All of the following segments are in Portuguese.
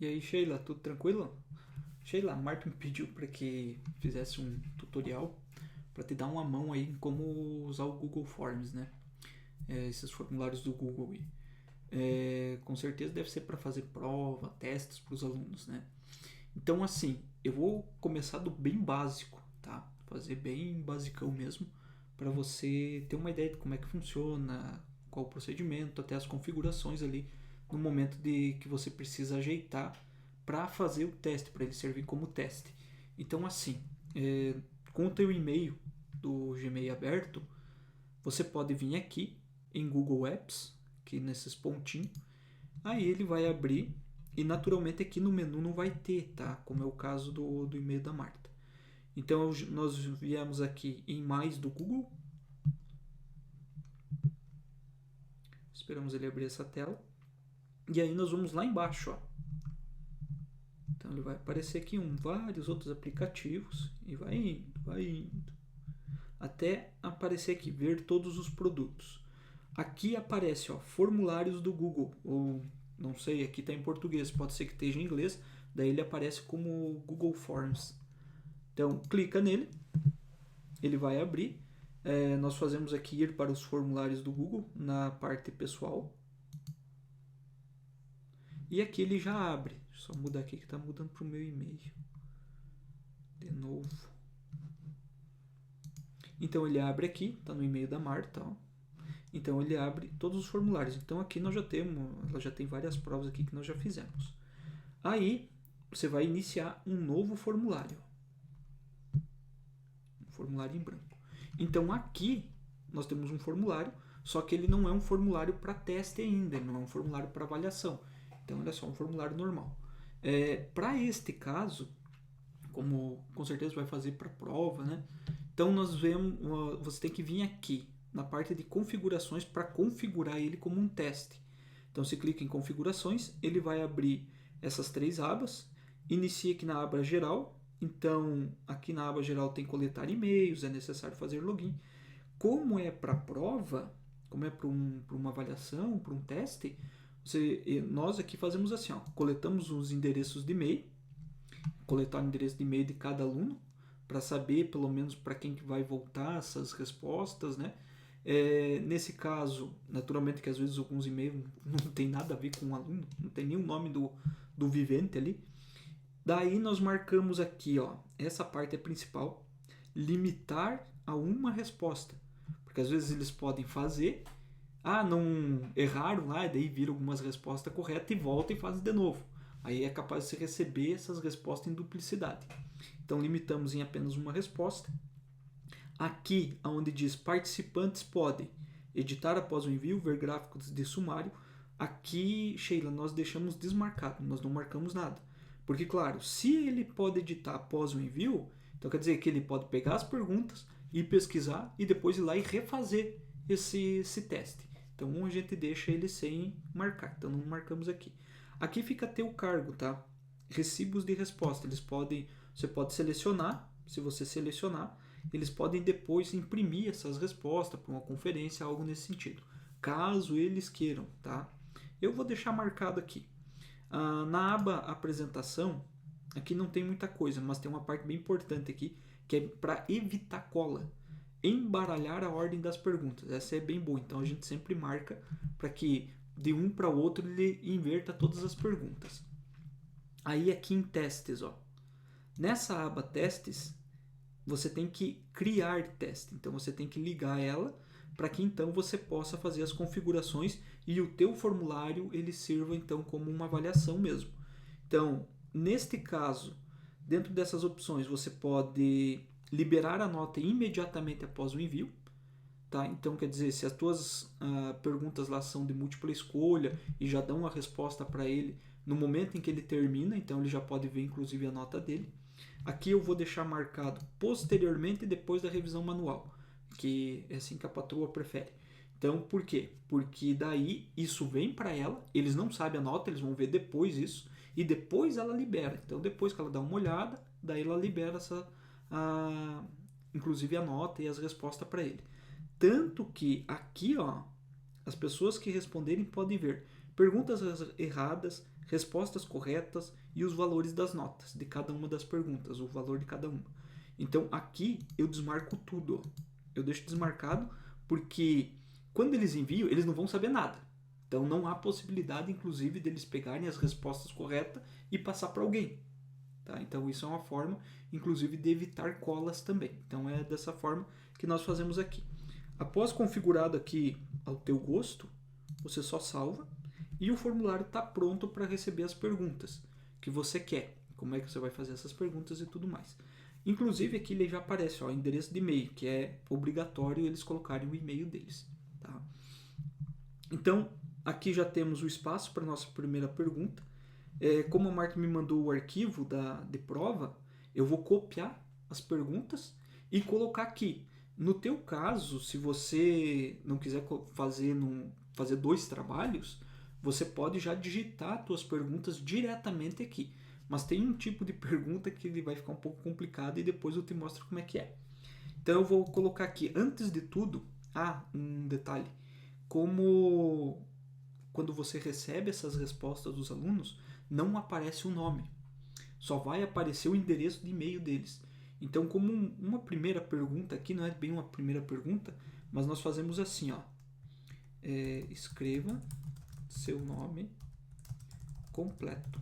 E aí, Sheila, tudo tranquilo? Sheila, a Marta me pediu para que fizesse um tutorial para te dar uma mão aí em como usar o Google Forms, né? Esses formulários do Google aí. Com certeza deve ser para fazer prova, testes para os alunos, né? Então, assim, eu vou começar do bem básico, tá? Fazer bem basicão mesmo, para você ter uma ideia de como é que funciona, qual o procedimento, até as configurações ali no momento de que você precisa ajeitar para fazer o teste, para ele servir como teste. Então, assim, com o teu e-mail do Gmail aberto, você pode vir aqui em Google Apps, aqui nesses pontinhos, aí ele vai abrir e naturalmente aqui no menu não vai ter, tá? Como é o caso do e-mail da Marta. Então nós viemos aqui em mais do Google, esperamos ele abrir essa tela, e aí nós vamos lá embaixo, ó. Então ele vai aparecer aqui vários outros aplicativos e vai indo, até aparecer aqui, ver todos os produtos. Aqui aparece, ó, formulários do Google, ou não sei, aqui está em português, pode ser que esteja em inglês, daí ele aparece como Google Forms. Então clica nele, ele vai abrir. Nós fazemos aqui ir para os formulários do Google na parte pessoal. E aqui ele já abre. Deixa eu só mudar aqui que está mudando para o meu e-mail. De novo. Então ele abre aqui, está no e-mail da Marta, ó. Então ele abre todos os formulários. Então aqui nós já temos, ela já tem várias provas aqui que nós já fizemos. Aí você vai iniciar um novo formulário. Um formulário em branco. Então aqui nós temos um formulário, só que ele não é um formulário para teste ainda, ele não é um formulário para avaliação. Então ele é só um formulário normal. Para este caso, como com certeza vai fazer para prova, né? Então nós vemos, você tem que vir aqui na parte de configurações para configurar ele como um teste. Então você clica em configurações, ele vai abrir essas três abas, inicia aqui na aba geral. Então aqui na aba geral tem coletar e-mails, é necessário fazer login. Como é para prova, como é para uma avaliação, para um teste, nós aqui fazemos assim, ó, coletamos os endereços de e-mail, coletar o endereço de e-mail de cada aluno, para saber pelo menos para quem que vai voltar essas respostas, né? Nesse caso, naturalmente que às vezes alguns e-mails não tem nada a ver com o aluno, não tem nem o nome do vivente ali. Daí nós marcamos aqui, ó, essa parte é principal, limitar a uma resposta, porque às vezes eles podem fazer, não erraram lá, e daí viram algumas respostas corretas e volta e faz de novo. Aí é capaz de você receber essas respostas em duplicidade. Então limitamos em apenas uma resposta. Aqui, onde diz participantes podem editar após o envio, ver gráficos de sumário, aqui, Sheila, nós deixamos desmarcado, nós não marcamos nada. Porque, claro, se ele pode editar após o envio, então quer dizer que ele pode pegar as perguntas e pesquisar e depois ir lá e refazer esse teste. Então a gente deixa ele sem marcar, então não marcamos aqui. Aqui fica teu cargo, tá? Recibos de resposta, você pode selecionar, se você selecionar, eles podem depois imprimir essas respostas para uma conferência, algo nesse sentido, caso eles queiram, tá? Eu vou deixar marcado aqui. Na aba apresentação, aqui não tem muita coisa, mas tem uma parte bem importante aqui, que é para evitar cola. Embaralhar a ordem das perguntas. Essa é bem boa, então a gente sempre marca para que de um para o outro ele inverta todas as perguntas. Aí aqui em testes, ó. Nessa aba testes, você tem que criar teste. Então você tem que ligar ela para que então você possa fazer as configurações e o teu formulário ele sirva então como uma avaliação mesmo. Então, neste caso, dentro dessas opções, você pode liberar a nota imediatamente após o envio. Tá? Então, quer dizer, se as tuas perguntas lá são de múltipla escolha e já dão a resposta para ele no momento em que ele termina, então ele já pode ver inclusive a nota dele. Aqui eu vou deixar marcado posteriormente depois da revisão manual, que é assim que a patroa prefere. Então, por quê? Porque daí isso vem para ela, eles não sabem a nota, eles vão ver depois isso, e depois ela libera. Então, depois que ela dá uma olhada, daí ela libera inclusive a nota e as respostas para ele. Tanto que aqui, ó, as pessoas que responderem podem ver perguntas erradas, respostas corretas e os valores das notas de cada uma das perguntas, o valor de cada uma. Então aqui eu desmarco tudo, ó. Eu deixo desmarcado porque quando eles enviam, eles não vão saber nada. Então não há possibilidade, inclusive, deles pegarem as respostas corretas e passar para alguém. Tá? Então isso é uma forma, inclusive, de evitar colas também. Então é dessa forma que nós fazemos aqui. Após configurado aqui ao teu gosto, você só salva e o formulário está pronto para receber as perguntas que você quer. Como é que você vai fazer essas perguntas e tudo mais. Inclusive aqui ele já aparece, ó, endereço de e-mail, que é obrigatório eles colocarem o e-mail deles. Tá? Então aqui já temos o espaço para a nossa primeira pergunta. Como a Marta me mandou o arquivo de prova, eu vou copiar as perguntas e colocar aqui. No teu caso, se você não quiser fazer 2 trabalhos, você pode já digitar as tuas perguntas diretamente aqui. Mas tem um tipo de pergunta que ele vai ficar um pouco complicado e depois eu te mostro como é que é. Então eu vou colocar aqui, antes de tudo, um detalhe. Como quando você recebe essas respostas dos alunos, não aparece o nome. Só vai aparecer o endereço de e-mail deles. Então, como uma primeira pergunta, aqui não é bem uma primeira pergunta, mas nós fazemos assim, ó. Escreva seu nome completo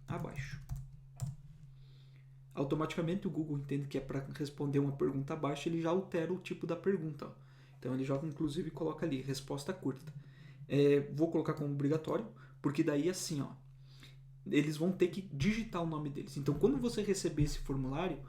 abaixo. Automaticamente o Google entende que é para responder uma pergunta abaixo, ele já altera o tipo da pergunta. Ó. Então ele já inclusive coloca ali, resposta curta. Vou colocar como obrigatório, porque daí assim, ó, eles vão ter que digitar o nome deles. Então quando você receber esse formulário,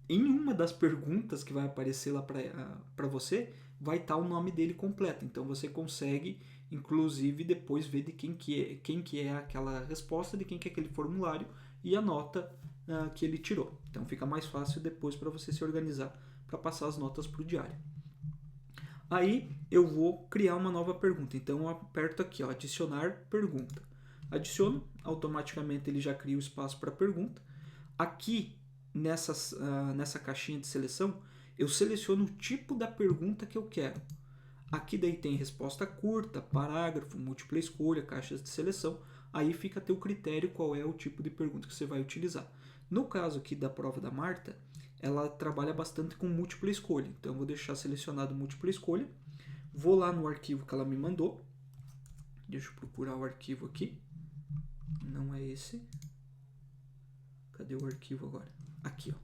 em uma das perguntas que vai aparecer lá para você, vai estar o nome dele completo. Então você consegue, inclusive, depois ver de quem que é aquela resposta, de quem que é aquele formulário e a nota que ele tirou. Então fica mais fácil depois para você se organizar para passar as notas para o diário. Aí eu vou criar uma nova pergunta. Então eu aperto aqui, ó, adicionar pergunta. Adiciono, automaticamente ele já cria o espaço para pergunta. Aqui nessa caixinha de seleção, eu seleciono o tipo da pergunta que eu quero. Aqui daí tem resposta curta, parágrafo, múltipla escolha, caixas de seleção. Aí fica a teu critério qual é o tipo de pergunta que você vai utilizar. No caso aqui da prova da Marta, ela trabalha bastante com múltipla escolha. Então eu vou deixar selecionado múltipla escolha. Vou lá no arquivo que ela me mandou. Deixa eu procurar o arquivo aqui. Não é esse. Cadê o arquivo agora? Aqui, ó.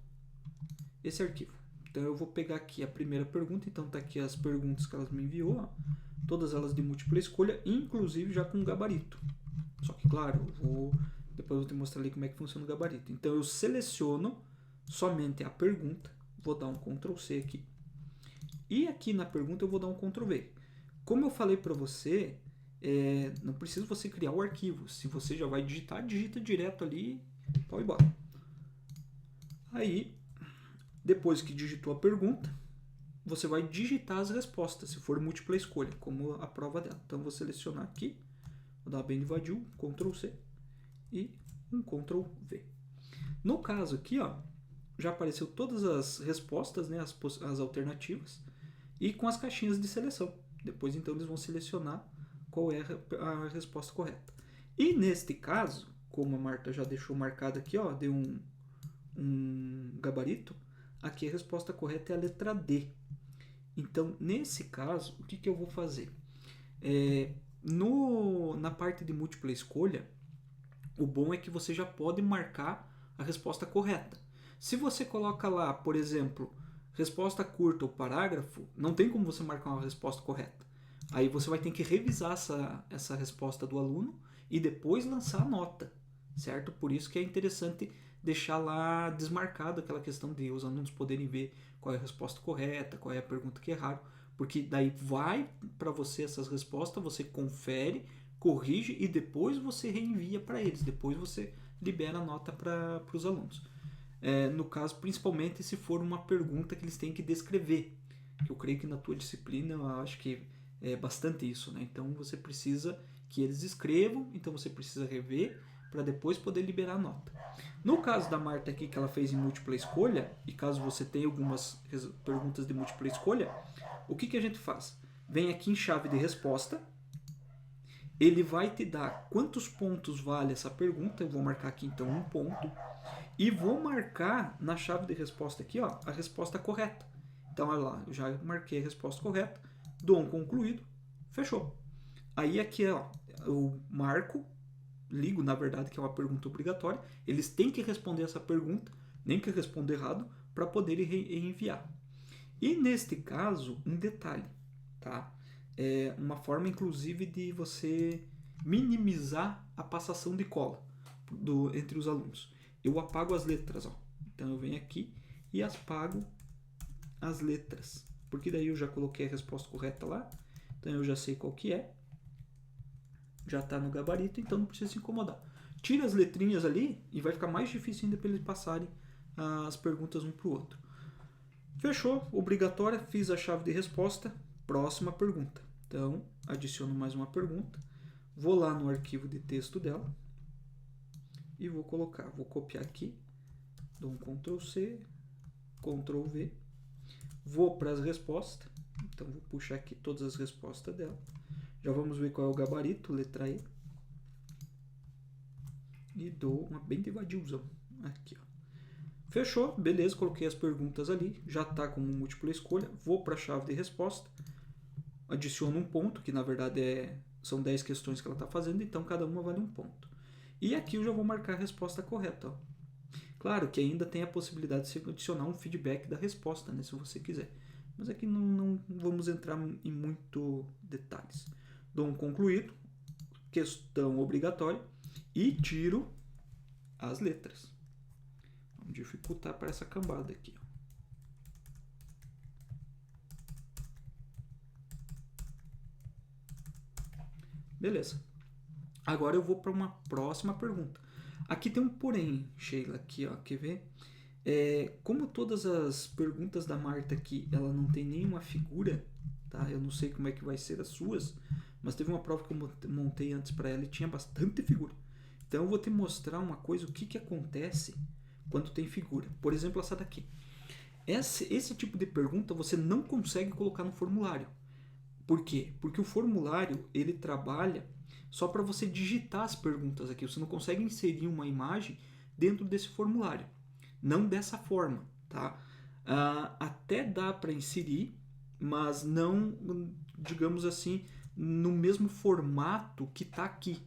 Esse arquivo. Então eu vou pegar aqui a primeira pergunta. Então tá aqui as perguntas que ela me enviou, ó. Todas elas de múltipla escolha, inclusive já com gabarito. Só que, claro, depois eu vou te mostrar ali como é que funciona o gabarito. Então eu seleciono somente a pergunta. Vou dar um Ctrl C aqui. E aqui na pergunta eu vou dar um Ctrl V. Como eu falei para você, não precisa você criar o arquivo. Se você já vai digitar, digita direto ali e pode ir embora. Aí, depois que digitou a pergunta, você vai digitar as respostas, se for múltipla escolha, como a prova dela. Então, vou selecionar aqui, vou dar bem invadiu, Ctrl C e um Ctrl V. No caso aqui, ó, já apareceu todas as respostas, né, as alternativas, e com as caixinhas de seleção. Depois, então, eles vão selecionar qual é a resposta correta. E neste caso, como a Marta já deixou marcado aqui, ó, deu um gabarito, aqui a resposta correta é a letra D. Então, nesse caso, o que eu vou fazer? Na parte de múltipla escolha, o bom é que você já pode marcar a resposta correta. Se você coloca lá, por exemplo, resposta curta ou parágrafo, não tem como você marcar uma resposta correta. Aí você vai ter que revisar essa resposta do aluno e depois lançar a nota, certo? Por isso que é interessante deixar lá desmarcado aquela questão de os alunos poderem ver qual é a resposta correta, qual é a pergunta que erraram, porque daí vai para você essas respostas, você confere, corrige e depois você reenvia para eles, depois você libera a nota para os alunos. No caso, principalmente se for uma pergunta que eles têm que descrever, que eu creio que na tua disciplina eu acho que é bastante isso, né? Então você precisa que eles escrevam, então você precisa rever para depois poder liberar a nota. No caso da Marta aqui, que ela fez em múltipla escolha, e caso você tenha algumas perguntas de múltipla escolha, o que a gente faz? Vem aqui em chave de resposta ele vai te dar quantos pontos vale essa pergunta. Eu vou marcar aqui então 1 ponto. E vou marcar na chave de resposta aqui, ó, a resposta correta. Então, olha lá, eu já marquei a resposta correta, dou um concluído, fechou. Aí aqui, ó, eu marco, ligo, na verdade, que é uma pergunta obrigatória. Eles têm que responder essa pergunta, nem que responder errado, para poderem reenviar. E neste caso, um detalhe, tá? É uma forma, inclusive, de você minimizar a passação de cola entre os alunos. Eu apago as letras, ó. Então eu venho aqui e apago as letras, porque daí eu já coloquei a resposta correta lá, então eu já sei qual que é, já está no gabarito, então não precisa se incomodar. Tira as letrinhas ali e vai ficar mais difícil ainda para eles passarem as perguntas um para o outro. Fechou, obrigatória, fiz a chave de resposta, próxima pergunta. Então, adiciono mais uma pergunta, vou lá no arquivo de texto dela e vou colocar, vou copiar aqui, dou um Ctrl C, Ctrl V, vou para as respostas, então vou puxar aqui todas as respostas dela, já vamos ver qual é o gabarito, letra E, e dou uma bem devadilzão, aqui ó. Fechou, beleza, coloquei as perguntas ali, já está como múltipla escolha, vou para a chave de resposta, adiciono um ponto, que na verdade são 10 questões que ela está fazendo, então cada uma vale um ponto. E aqui eu já vou marcar a resposta correta, ó. Claro que ainda tem a possibilidade de você adicionar um feedback da resposta, né, se você quiser. Mas aqui não vamos entrar em muito detalhes. Dou um concluído, questão obrigatória, e tiro as letras. Vamos dificultar para essa cambada aqui. Beleza. Agora eu vou para uma próxima pergunta. Aqui tem um porém, Sheila, aqui, ó, quer ver? Como todas as perguntas da Marta aqui, ela não tem nenhuma figura, tá? Eu não sei como é que vai ser as suas, mas teve uma prova que eu montei antes para ela e tinha bastante figura. Então eu vou te mostrar uma coisa, o que acontece quando tem figura. Por exemplo, essa daqui. Esse tipo de pergunta você não consegue colocar no formulário. Por quê? Porque o formulário, ele trabalha só para você digitar as perguntas aqui. Você não consegue inserir uma imagem dentro desse formulário. Não dessa forma, tá? Até dá para inserir, mas não, digamos assim, no mesmo formato que está aqui.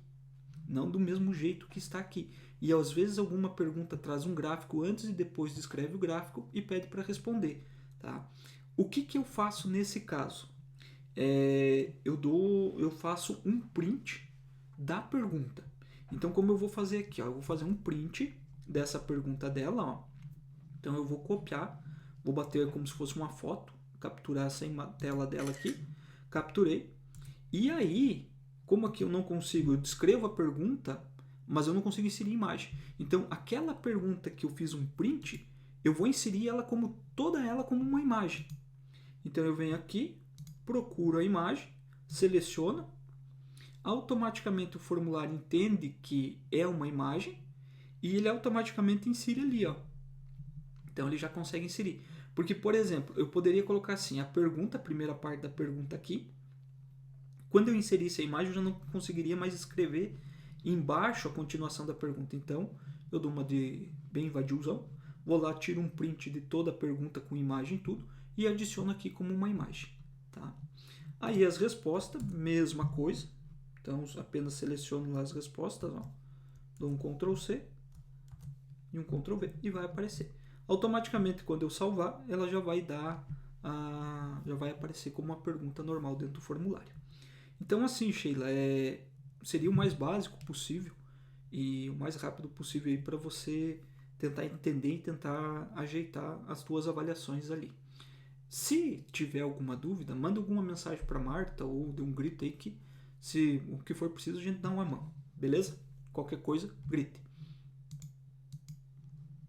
Não do mesmo jeito que está aqui. E às vezes alguma pergunta traz um gráfico antes e depois descreve o gráfico e pede para responder, tá? O que eu faço nesse caso? Eu faço um print da pergunta. Então, como eu vou fazer aqui? Ó, eu vou fazer um print dessa pergunta dela. Ó. Então, eu vou copiar, vou bater como se fosse uma foto, capturar essa tela dela aqui, capturei. E aí, como aqui eu não consigo, eu descrevo a pergunta, mas eu não consigo inserir imagem. Então, aquela pergunta que eu fiz um print, eu vou inserir ela como toda ela como uma imagem. Então, eu venho aqui, procuro a imagem, seleciono, automaticamente o formulário entende que é uma imagem e ele automaticamente insere ali, ó. Então ele já consegue inserir. Porque, por exemplo, eu poderia colocar assim, a primeira parte da pergunta aqui, quando eu inserisse a imagem eu já não conseguiria mais escrever embaixo a continuação da pergunta. Então eu dou uma de bem vadiozão, vou lá, tiro um print de toda a pergunta com imagem e tudo e adiciono aqui como uma imagem. Tá? Aí as respostas, mesma coisa. Então, apenas seleciono lá as respostas. Ó. Dou um Ctrl C e um Ctrl V e vai aparecer. Automaticamente, quando eu salvar, ela já vai já vai aparecer como uma pergunta normal dentro do formulário. Então, assim, Sheila, seria o mais básico possível e o mais rápido possível para você tentar entender e tentar ajeitar as suas avaliações ali. Se tiver alguma dúvida, manda alguma mensagem para Marta ou dê um grito aí que se o que for preciso a gente dá uma mão, beleza? Qualquer coisa, grite.